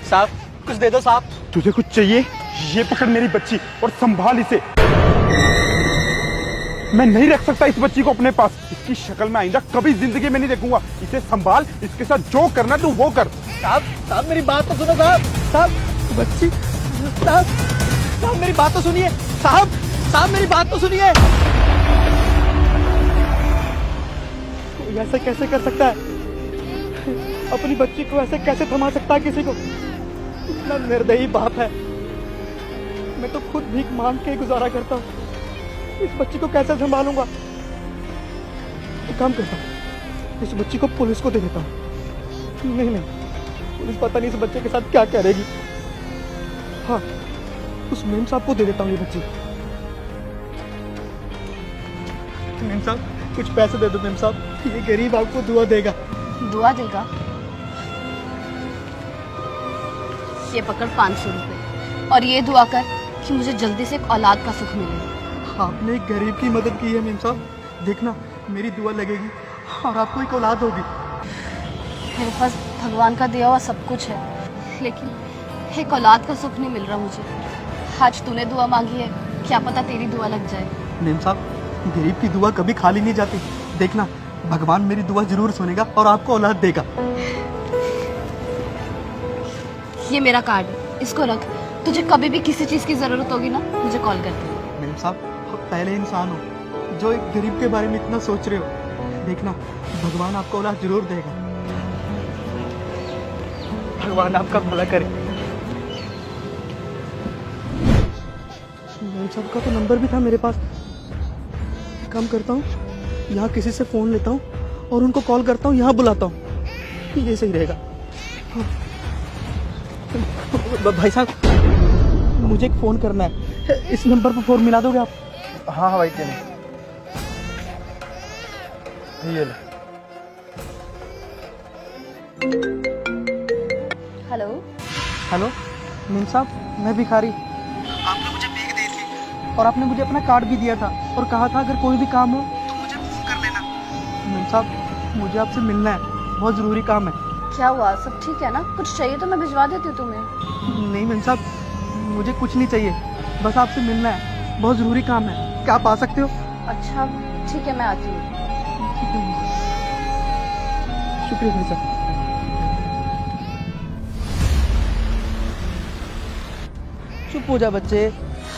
साहब कुछ दे दो साहब। तुझे कुछ चाहिए? ये पकड़ मेरी बच्ची और संभाल इसे। मैं नहीं रख सकता इस बच्ची को अपने पास। इसकी शक्ल में आइंदा कभी जिंदगी में नहीं देखूंगा। इसे संभाल, इसके साथ जो करना तू वो कर। साहब मेरी बात तो सुनो साहब। साहब बच्ची, साहब मेरी बात तो सुनिए। साहब मेरी बात तो सुनिए। कोई ऐसा कैसे कर सकता है? अपनी बच्ची को ऐसे कैसे थमा सकता है किसी को? इतना निर्दयी बाप है। मैं तो खुद भीख मांग के गुजारा करता हूँ, इस बच्ची को कैसे संभालूंगा? एक काम करता हूँ, इस बच्ची को पुलिस को दे देता हूँ। नहीं, पुलिस पता नहीं इस बच्चे के साथ क्या करेगी। हाँ, उस मेम साहब को दे देता हूँ ये बच्ची। मेम साहब कुछ पैसे दे दो मेम साहब, ये गरीब आपको दुआ देगा। दुआ देगा? ये पकड़ 500 रुपए और ये दुआ कर कि मुझे जल्दी से एक औलाद का सुख मिले। आपने एक गरीब की मदद की है मेम साहब, देखना मेरी दुआ लगेगी और आपको एक औलाद होगी। मेरे पास भगवान का दिया हुआ सब कुछ है, लेकिन एक औलाद का सुख नहीं मिल रहा मुझे। आज तूने दुआ मांगी है, क्या पता तेरी दुआ लग जाए। मेम साहब, गरीब की दुआ कभी खाली नहीं जाती। देखना भगवान मेरी दुआ जरूर सुनेगा और आपको औलाद देगा। ये मेरा कार्ड है, इसको रख। तुझे कभी भी किसी चीज की जरूरत होगी ना, मुझे कॉल कर दे। मेम साहब, आप पहले इंसान हो जो एक गरीब के बारे में इतना सोच रहे हो। देखना भगवान आपको औलाद जरूर देगा। भगवान आपका भला करे। मेम साहब का तो नंबर भी था मेरे पास। एक काम करता हूँ, यहाँ किसी से फोन लेता हूँ और उनको कॉल करता हूँ, यहाँ बुलाता हूँ, ये सही रहेगा। हाँ। भाई साहब, मुझे एक फोन करना है, इस नंबर पर फोन मिला दोगे आप? हाँ भाई, क्यों नहीं। ये ले। हेलो हेलो मेम साहब, मैं भिखारी। आपने मुझे भीख दी थी और आपने मुझे अपना कार्ड भी दिया था और कहा था अगर कोई भी काम हो तो मुझे फोन कर लेना। मेम साहब, मुझे आपसे मिलना है, बहुत ज़रूरी काम है। क्या हुआ? सब ठीक है ना? कुछ चाहिए तो मैं भिजवा देती हूँ तुम्हें। नहीं मेम साहब, मुझे कुछ नहीं चाहिए, बस आपसे मिलना है, बहुत ज़रूरी काम है। क्या आप आ सकते हो? अच्छा ठीक है, मैं आती हूँ। शुक्रिया भाई साहब। चुप हो जा बच्चे,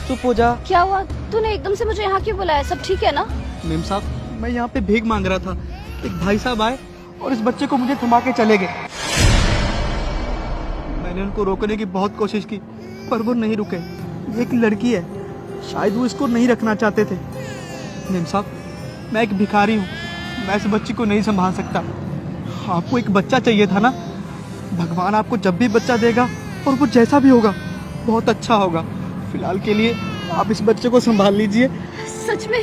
चुप हो जा। क्या हुआ? तूने एकदम से मुझे यहाँ क्यों बुलाया? सब ठीक है ना? मेम साहब, मैं यहाँ पे भीख मांग रहा था, एक भाई साहब आए और इस बच्चे को मुझे थमा के चले गए। मैंने उनको रोकने की बहुत कोशिश की पर वो नहीं रुके। ये एक लड़की है, शायद वो इसको नहीं रखना चाहते थे। मेम साहब, मैं एक भिखारी हूँ, मैं इस बच्ची को नहीं संभाल सकता। आपको एक बच्चा चाहिए था ना, भगवान आपको जब भी बच्चा देगा और वो जैसा भी होगा बहुत अच्छा होगा। फिलहाल के लिए आप इस बच्चे को संभाल लीजिए। सच में?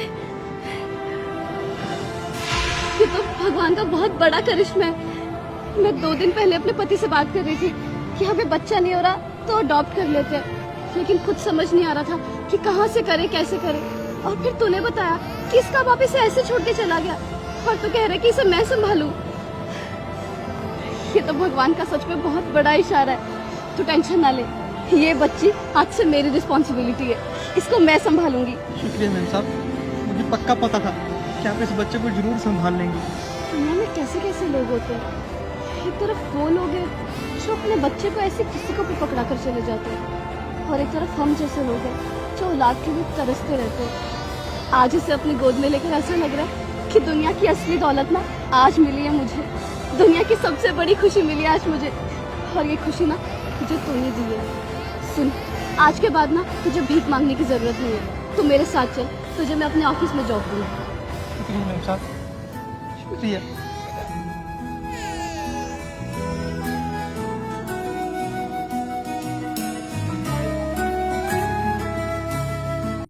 ये तो भगवान का बहुत बड़ा करिश्मा है। मैं 2 दिन पहले अपने पति से बात कर रही थी कि हमें बच्चा नहीं हो रहा तो अडॉप्ट कर लेते हैं, लेकिन कुछ समझ नहीं आ रहा था कि कहाँ से करे, कैसे करे। और फिर तूने बताया कि इसका बाप इसे ऐसे छोड़ के चला गया और तू कह रहा है कि इसे मैं संभालूं। ये तो भगवान का सच में बहुत बड़ा इशारा है। तू टेंशन ना ले, ये बच्ची आज से मेरी रिस्पॉन्सिबिलिटी है, इसको मैं संभालूंगी। शुक्रिया मेम साहब, मुझे पक्का पता था कि आप इस बच्चे को जरूर संभाल लेंगे। दुनिया में कैसे कैसे लोग होते हैं। एक तरफ वो लोग हैं जो अपने बच्चे को ऐसे किसी को भी पकड़ा कर चले जाते हैं, और एक तरफ हम जैसे लोग हैं जो औलाद के लिए तरसते रहते हैं। आज इसे अपनी गोद में लेकर ऐसा लग रहा है कि दुनिया की असली दौलत ना आज मिली है मुझे। दुनिया की सबसे बड़ी खुशी मिली आज मुझे, और ये खुशी ना तुझे तूने दी है। सुन, आज के बाद ना तुझे भीख मांगने की जरूरत नहीं है। तू मेरे साथ चल, तुझे मैं अपने ऑफिस में जॉब दूंगी। शुक्रिया मेम साहब, शुक्रिया।